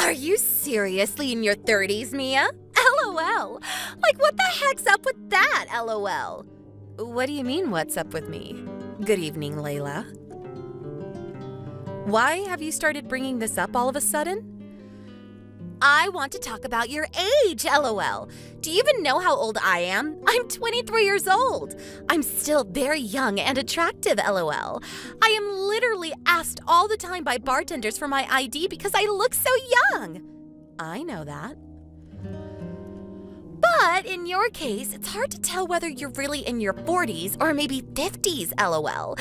Are you seriously in your 30s, Mia? LOL. Like, what the heck's up with that, LOL? What do you mean, what's up with me? Good evening, Layla. Why have you started bringing this up all of a sudden? I want to talk about your age, LOL. Do you even know how old I am? I'm 23 years old. I'm still very young and attractive, LOL. I am literally asked all the time by bartenders for my ID because I look so young. I know that. But in your case, it's hard to tell whether you're really in your 40s or maybe 50s, LOL.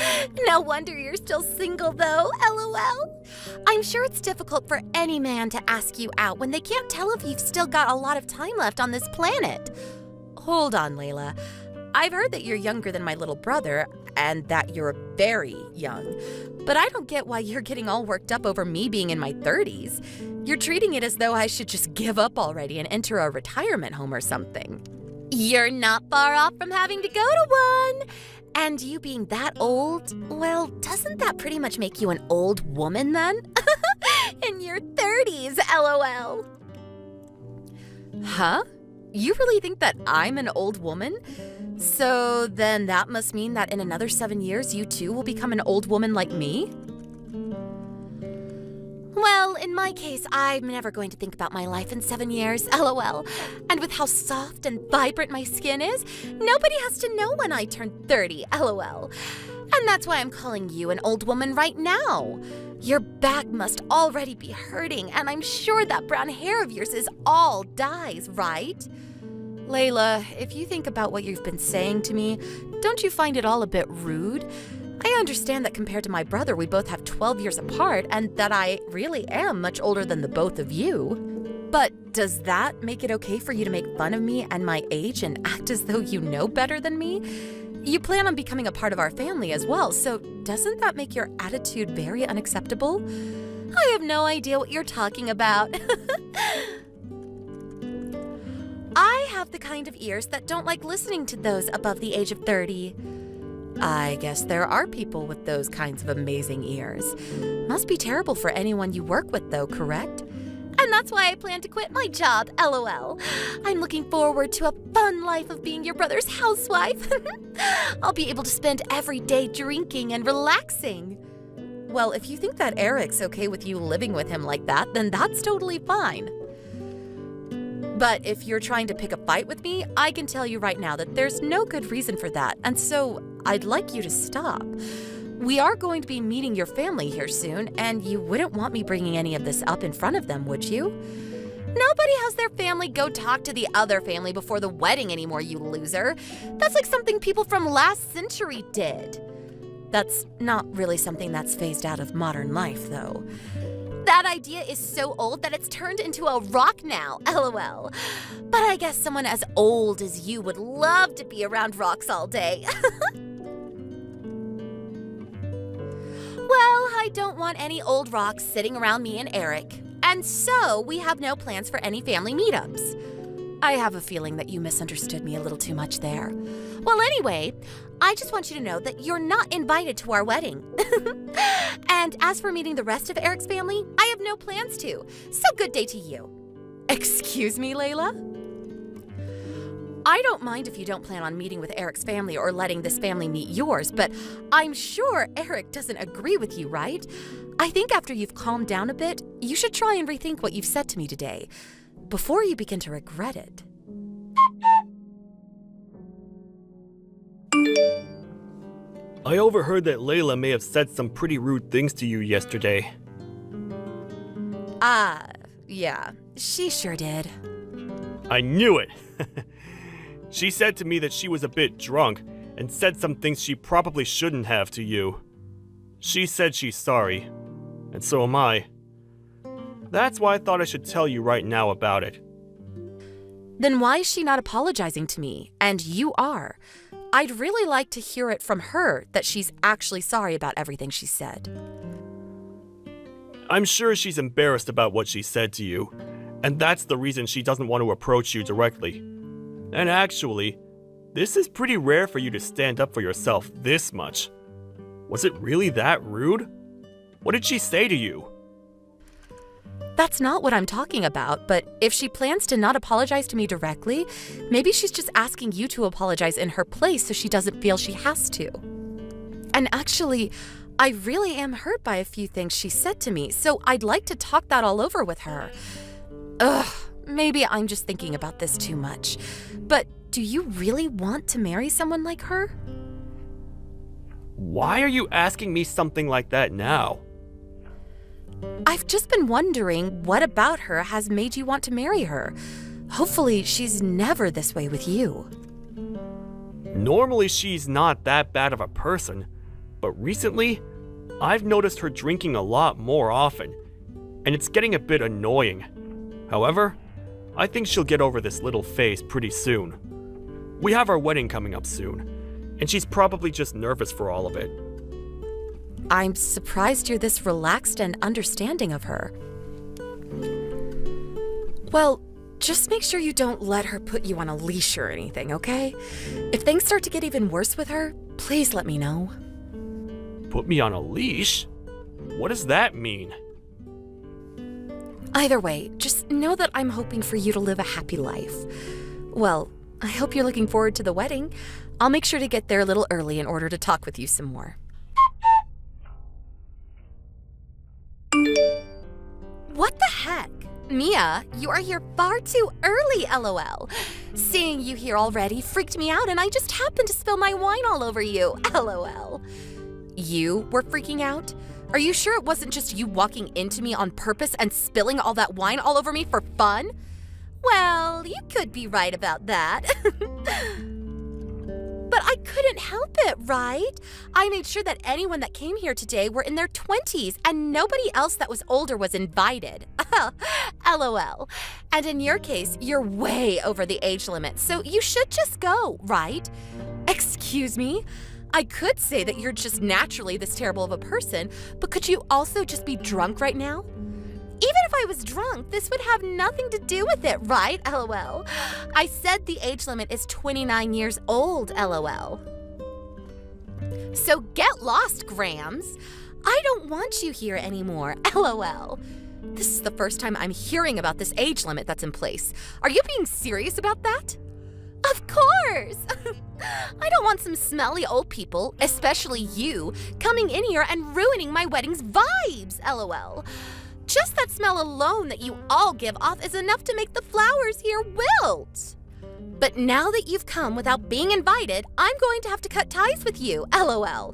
No wonder you're still single though, LOL. I'm sure it's difficult for any man to ask you out when they can't tell if you've still got a lot of time left on this planet. Hold on, Layla. I've heard that you're younger than my little brother and that you're very young. But I don't get why you're getting all worked up over me being in my 30s. You're treating it as though I should just give up already and enter a retirement home or something. You're not far off from having to go to one. And you being that old, well, doesn't that pretty much make you an old woman then? In your 30s, LOL. Huh? You really think that I'm an old woman? So then that must mean that in another 7 years, you too will become an old woman like me? Well, in my case, I'm never going to think about my life in 7 years, LOL. And with how soft and vibrant my skin is, nobody has to know when I turn 30, LOL. And that's why I'm calling you an old woman right now. Your back must already be hurting, and I'm sure that brown hair of yours is all dyes, right? Layla, if you think about what you've been saying to me, don't you find it all a bit rude? I understand that compared to my brother, we both have 12 years apart, and that I really am much older than the both of you. But does that make it okay for you to make fun of me and my age and act as though you know better than me? You plan on becoming a part of our family as well, so doesn't that make your attitude very unacceptable? I have no idea what you're talking about. I have the kind of ears that don't like listening to those above the age of 30. I guess there are people with those kinds of amazing ears. Must be terrible for anyone you work with though, correct? And that's why I plan to quit my job, LOL. I'm looking forward to a fun life of being your brother's housewife. I'll be able to spend every day drinking and relaxing. Well, if you think that Eric's okay with you living with him like that, then that's totally fine. But if you're trying to pick a fight with me, I can tell you right now that there's no good reason for that, and so I'd like you to stop. We are going to be meeting your family here soon, and you wouldn't want me bringing any of this up in front of them, would you? Nobody has their family go talk to the other family before the wedding anymore, you loser. That's like something people from last century did. That's not really something that's phased out of modern life, though. That idea is so old that it's turned into a rock now, LOL. But I guess someone as old as you would love to be around rocks all day. Well, I don't want any old rocks sitting around me and Eric. And so we have no plans for any family meetups. I have a feeling that you misunderstood me a little too much there. Well, anyway, I just want you to know that you're not invited to our wedding. And as for meeting the rest of Eric's family, I have no plans to. So good day to you. Excuse me, Layla? I don't mind if you don't plan on meeting with Eric's family or letting this family meet yours, but I'm sure Eric doesn't agree with you, right? I think after you've calmed down a bit, you should try and rethink what you've said to me today, before you begin to regret it. I overheard that Layla may have said some pretty rude things to you yesterday. Yeah, she sure did. I knew it! She said to me that she was a bit drunk and said some things she probably shouldn't have to you. She said she's sorry, and so am I. That's why I thought I should tell you right now about it. Then why is she not apologizing to me? And you are. I'd really like to hear it from her that she's actually sorry about everything she said. I'm sure she's embarrassed about what she said to you, and that's the reason she doesn't want to approach you directly. And actually, this is pretty rare for you to stand up for yourself this much. Was it really that rude? What did she say to you? That's not what I'm talking about, but if she plans to not apologize to me directly, maybe she's just asking you to apologize in her place so she doesn't feel she has to. And actually, I really am hurt by a few things she said to me, so I'd like to talk that all over with her. Ugh, maybe I'm just thinking about this too much. But do you really want to marry someone like her? Why are you asking me something like that now? I've just been wondering what about her has made you want to marry her. Hopefully, she's never this way with you. Normally, she's not that bad of a person, but recently, I've noticed her drinking a lot more often, and it's getting a bit annoying. However, I think she'll get over this little phase pretty soon. We have our wedding coming up soon, and she's probably just nervous for all of it. I'm surprised you're this relaxed and understanding of her. Well, just make sure you don't let her put you on a leash or anything, okay? If things start to get even worse with her, please let me know. Put me on a leash? What does that mean? Either way, just know that I'm hoping for you to live a happy life. Well, I hope you're looking forward to the wedding. I'll make sure to get there a little early in order to talk with you some more. What the heck? Mia, you are here far too early, LOL. Seeing you here already freaked me out and I just happened to spill my wine all over you, LOL. You were freaking out? Are you sure it wasn't just you walking into me on purpose and spilling all that wine all over me for fun? Well, you could be right about that. But I couldn't help it, right? I made sure that anyone that came here today were in their 20s and nobody else that was older was invited. LOL. And in your case, you're way over the age limit, so you should just go, right? Excuse me? I could say that you're just naturally this terrible of a person, but could you also just be drunk right now? Even if I was drunk, this would have nothing to do with it, right? LOL. I said the age limit is 29 years old, LOL. So get lost, Grams. I don't want you here anymore, LOL. This is the first time I'm hearing about this age limit that's in place. Are you being serious about that? Of course! I don't want some smelly old people, especially you, coming in here and ruining my wedding's vibes, LOL. Just that smell alone that you all give off is enough to make the flowers here wilt. But now that you've come without being invited, I'm going to have to cut ties with you, LOL.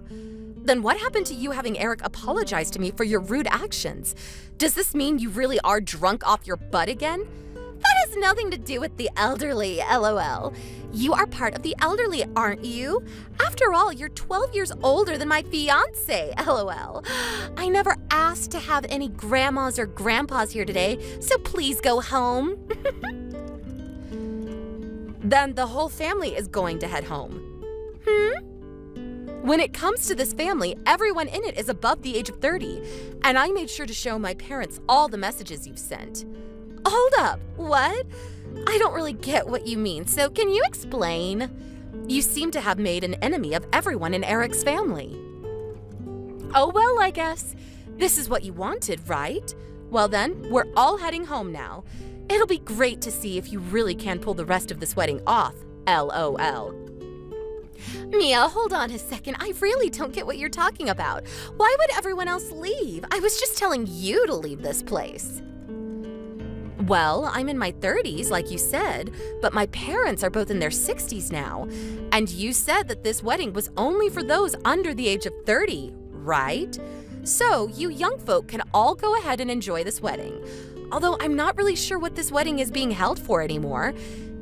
Then what happened to you having Eric apologize to me for your rude actions? Does this mean you really are drunk off your butt again? That has nothing to do with the elderly, LOL. You are part of the elderly, aren't you? After all, you're 12 years older than my fiancé, LOL. I never asked to have any grandmas or grandpas here today, so please go home. Then the whole family is going to head home. When it comes to this family, everyone in it is above the age of 30, and I made sure to show my parents all the messages you've sent. Hold up, what? I don't really get what you mean, so can you explain? You seem to have made an enemy of everyone in Eric's family. Oh well, I guess. This is what you wanted, right? Well then, we're all heading home now. It'll be great to see if you really can pull the rest of this wedding off, LOL. Mia, hold on a second. I really don't get what you're talking about. Why would everyone else leave? I was just telling you to leave this place. Well, I'm in my 30s, like you said, but my parents are both in their 60s now. And you said that this wedding was only for those under the age of 30, right? So, you young folk can all go ahead and enjoy this wedding. Although I'm not really sure what this wedding is being held for anymore.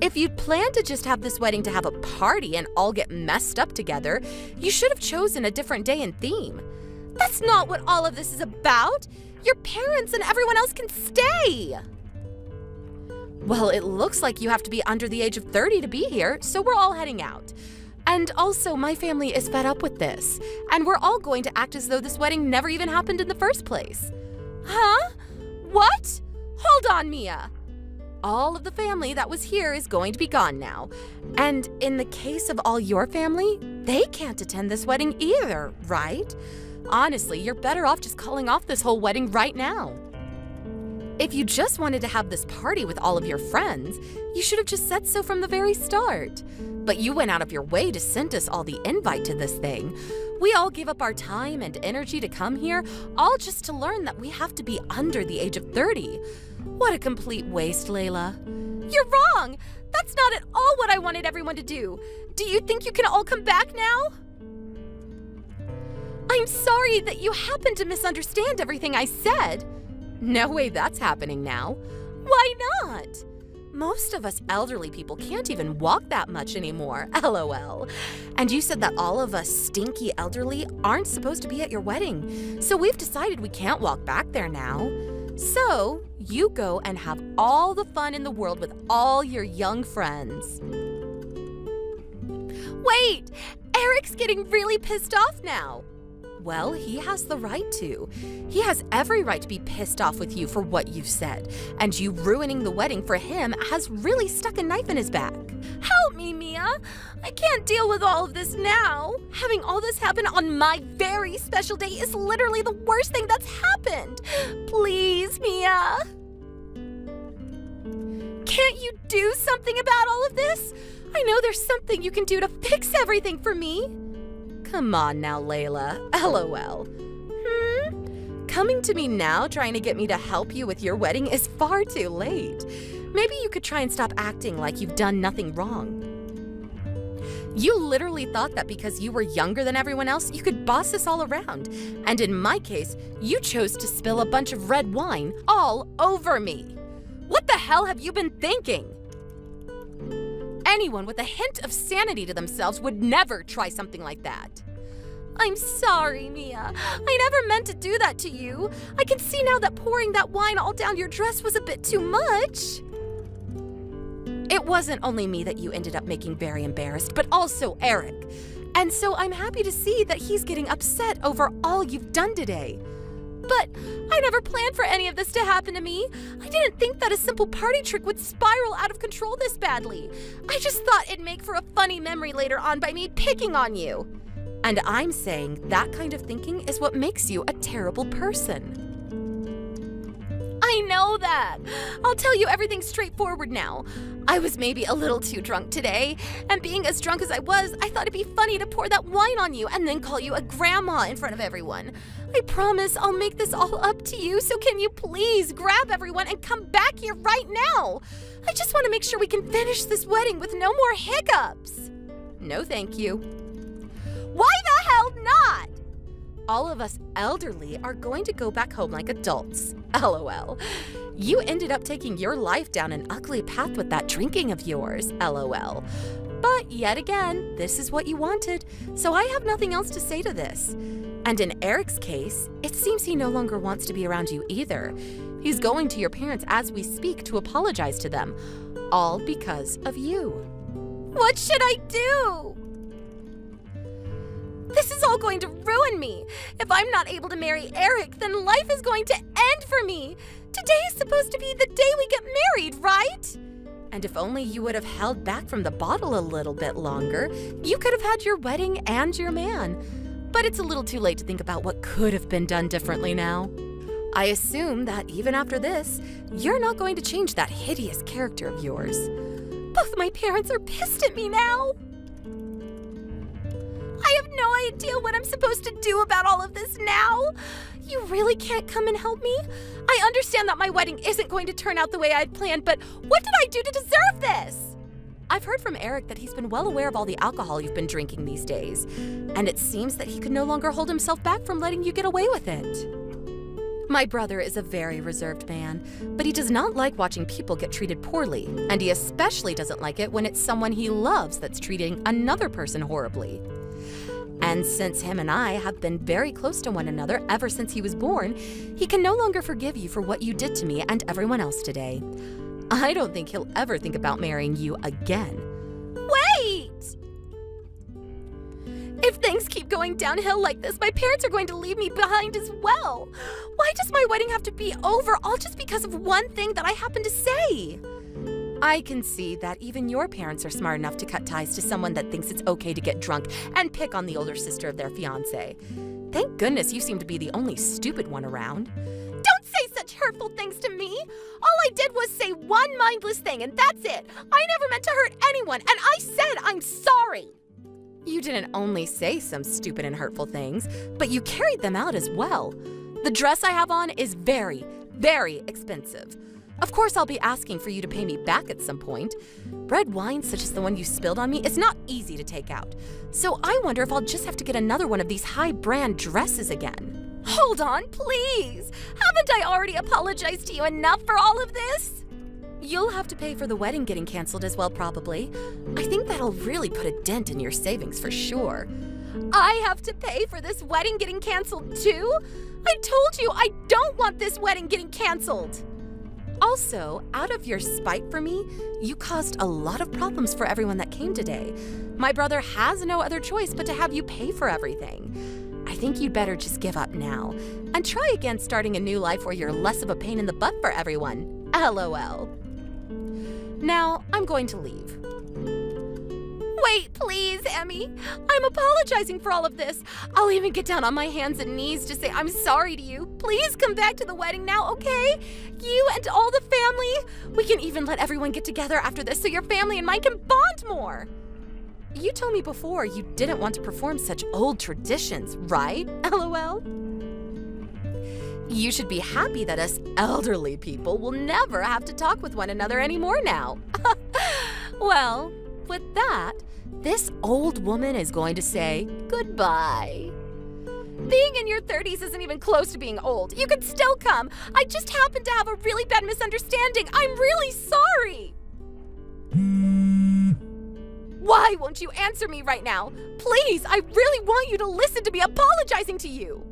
If you'd planned to just have this wedding to have a party and all get messed up together, you should have chosen a different day and theme. That's not what all of this is about. Your parents and everyone else can stay. Well, it looks like you have to be under the age of 30 to be here, so we're all heading out. And also, my family is fed up with this, and we're all going to act as though this wedding never even happened in the first place. Huh? What? Hold on, Mia. All of the family that was here is going to be gone now. And in the case of all your family, they can't attend this wedding either, right? Honestly, you're better off just calling off this whole wedding right now. If you just wanted to have this party with all of your friends, you should have just said so from the very start. But you went out of your way to send us all the invite to this thing. We all gave up our time and energy to come here, all just to learn that we have to be under the age of 30. What a complete waste, Layla. You're wrong! That's not at all what I wanted everyone to do. Do you think you can all come back now? I'm sorry that you happened to misunderstand everything I said. No way that's happening now. Why not? Most of us elderly people can't even walk that much anymore, LOL. And you said that all of us stinky elderly aren't supposed to be at your wedding, so we've decided we can't walk back there now. So, you go and have all the fun in the world with all your young friends. Wait! Eric's getting really pissed off now. Well, he has the right to. He has every right to be pissed off with you for what you've said, and you ruining the wedding for him has really stuck a knife in his back. Help me, Mia! I can't deal with all of this now. Having all this happen on my very special day is literally the worst thing that's happened. Please, Mia! Can't you do something about all of this? I know there's something you can do to fix everything for me. Come on now, Layla. LOL. Coming to me now trying to get me to help you with your wedding is far too late. Maybe you could try and stop acting like you've done nothing wrong. You literally thought that because you were younger than everyone else, you could boss us all around. And in my case, you chose to spill a bunch of red wine all over me. What the hell have you been thinking? Anyone with a hint of sanity to themselves would never try something like that. I'm sorry, Mia. I never meant to do that to you. I can see now that pouring that wine all down your dress was a bit too much. It wasn't only me that you ended up making very embarrassed, but also Eric. And so I'm happy to see that he's getting upset over all you've done today. But I never planned for any of this to happen to me. I didn't think that a simple party trick would spiral out of control this badly. I just thought it'd make for a funny memory later on by me picking on you. And I'm saying that kind of thinking is what makes you a terrible person. I know that. I'll tell you everything straightforward now. I was maybe a little too drunk today, and being as drunk as I was, I thought it'd be funny to pour that wine on you and then call you a grandma in front of everyone. I promise I'll make this all up to you, so can you please grab everyone and come back here right now? I just want to make sure we can finish this wedding with no more hiccups. No, thank you. Why the hell not? All of us elderly are going to go back home like adults. LOL. You ended up taking your life down an ugly path with that drinking of yours. LOL. But yet again, this is what you wanted, so I have nothing else to say to this. And in Eric's case, it seems he no longer wants to be around you either. He's going to your parents as we speak to apologize to them, all because of you. What should I do? This is all going to ruin me. If I'm not able to marry Eric, then life is going to end for me. Today is supposed to be the day we get married, right? And if only you would have held back from the bottle a little bit longer, you could have had your wedding and your man. But it's a little too late to think about what could have been done differently now. I assume that even after this, you're not going to change that hideous character of yours. Both my parents are pissed at me now. I have no idea what I'm supposed to do about all of this now. You really can't come and help me? I understand that my wedding isn't going to turn out the way I'd planned, but what did I do to deserve this? I've heard from Eric that he's been well aware of all the alcohol you've been drinking these days, and it seems that he could no longer hold himself back from letting you get away with it. My brother is a very reserved man, but he does not like watching people get treated poorly, and he especially doesn't like it when it's someone he loves that's treating another person horribly. And since him and I have been very close to one another ever since he was born, he can no longer forgive you for what you did to me and everyone else today. I don't think he'll ever think about marrying you again. Wait! If things keep going downhill like this, my parents are going to leave me behind as well. Why does my wedding have to be over all just because of one thing that I happen to say? I can see that even your parents are smart enough to cut ties to someone that thinks it's okay to get drunk and pick on the older sister of their fiancé. Thank goodness you seem to be the only stupid one around. Don't say such hurtful things to me! one mindless thing, and that's it. I never meant to hurt anyone, and I said I'm sorry. You didn't only say some stupid and hurtful things, but you carried them out as well. The dress I have on is very, very expensive. Of course, I'll be asking for you to pay me back at some point. Red wine such as the one you spilled on me is not easy to take out. So I wonder if I'll just have to get another one of these high-brand dresses again. Hold on, please. Haven't I already apologized to you enough for all of this? You'll have to pay for the wedding getting canceled as well, probably. I think that'll really put a dent in your savings for sure. I have to pay for this wedding getting canceled too? I told you I don't want this wedding getting canceled. Also, out of your spite for me, you caused a lot of problems for everyone that came today. My brother has no other choice but to have you pay for everything. I think you'd better just give up now and try again starting a new life where you're less of a pain in the butt for everyone. LOL. Now, I'm going to leave. Wait, please, Emmy. I'm apologizing for all of this. I'll even get down on my hands and knees to say I'm sorry to you. Please come back to the wedding now, okay? You and all the family. We can even let everyone get together after this so your family and mine can bond more. You told me before you didn't want to perform such old traditions, right? LOL. You should be happy that us elderly people will never have to talk with one another anymore now. Well, with that, this old woman is going to say goodbye. Being in your 30s isn't even close to being old. You could still come. I just happened to have a really bad misunderstanding. I'm really sorry. Why won't you answer me right now? Please, I really want you to listen to me apologizing to you.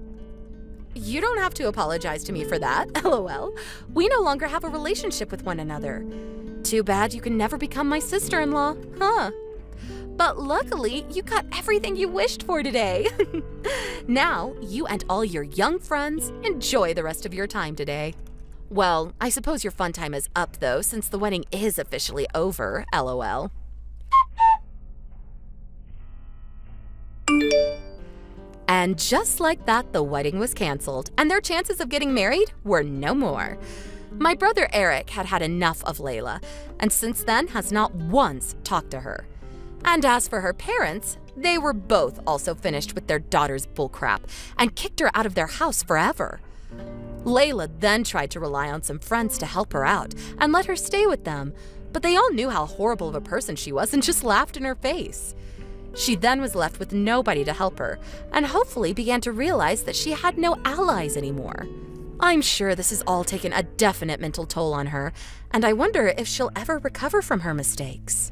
You don't have to apologize to me for that, LOL. We no longer have a relationship with one another. Too bad you can never become my sister-in-law, huh? But luckily, you got everything you wished for today. Now, you and all your young friends enjoy the rest of your time today. Well, I suppose your fun time is up, though, since the wedding is officially over, LOL. And just like that, the wedding was canceled, and their chances of getting married were no more. My brother Eric had had enough of Layla, and since then has not once talked to her. And as for her parents, they were both also finished with their daughter's bullcrap and kicked her out of their house forever. Layla then tried to rely on some friends to help her out and let her stay with them, but they all knew how horrible of a person she was and just laughed in her face. She then was left with nobody to help her, and hopefully began to realize that she had no allies anymore. I'm sure this has all taken a definite mental toll on her, and I wonder if she'll ever recover from her mistakes.